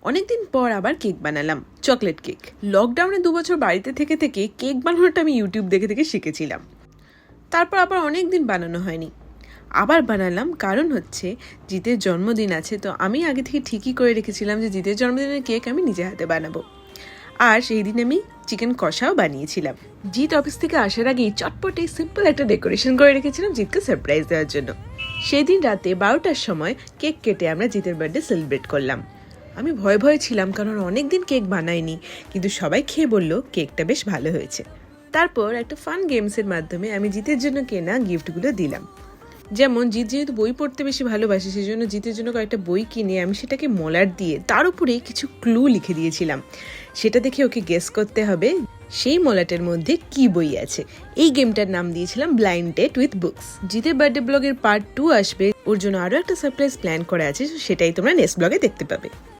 অনেকদিন পর আবার কেক বানালাম, চকলেট কেক। লকডাউনে 2 বছর বাড়িতে থেকে থেকে কেক বানানোটা আমি ইউটিউব দেখে দেখে শিখেছিলাম। তারপর আবার অনেক দিন বানানো হয়নি, আবার বানালাম। কারণ হচ্ছে জিতের জন্মদিন আছে, তো আমি আগে থেকে ঠিকই করে রেখেছিলাম যে জিতের জন্মদিনের কেক আমি নিজে হাতে বানাবো। আর সেই দিন আমি চিকেন কষাও বানিয়েছিলাম। জিত অফিস থেকে আসার আগেই চটপটে সিম্পল একটা ডেকোরেশন করে রেখেছিলাম জিতকে সারপ্রাইজ দেওয়ার জন্য। সেই দিন রাতে 12টার সময় কেক কেটে আমরা জিতের বার্থডে সেলিব্রেট করলাম। আমি ভয়ে ভয়ে ছিলাম, কারণ অনেক দিন কেক বানাইনি, কিন্তু সবাই খেয়ে বললো কেকটা বেশ ভালো হয়েছে। তারপর একটা ফান গেমসের মাধ্যমে আমি জিতের জন্য কেনা গিফটগুলো দিলাম। যেমন জিত যেহেতু বই পড়তে বেশি ভালোবাসে, সেই জন্য জিতের জন্য কয়েকটা বই কিনে আমি সেটাকে মলাট দিয়ে তার উপরে কিছু ক্লু লিখে দিয়েছিলাম। সেটা দেখে ওকে গেস করতে হবে সেই মলাটের মধ্যে কি বই আছে। এই গেমটার নাম দিয়েছিলাম ব্লাইন্ড ডেট উইথ বুকস। জিতের বার্থডে ব্লগের পার্ট 2 আসবে, ওর জন্য আরও একটা সারপ্রাইজ প্ল্যান করা আছে, সেটাই তোমরা নেক্সট ব্লগে দেখতে পাবে।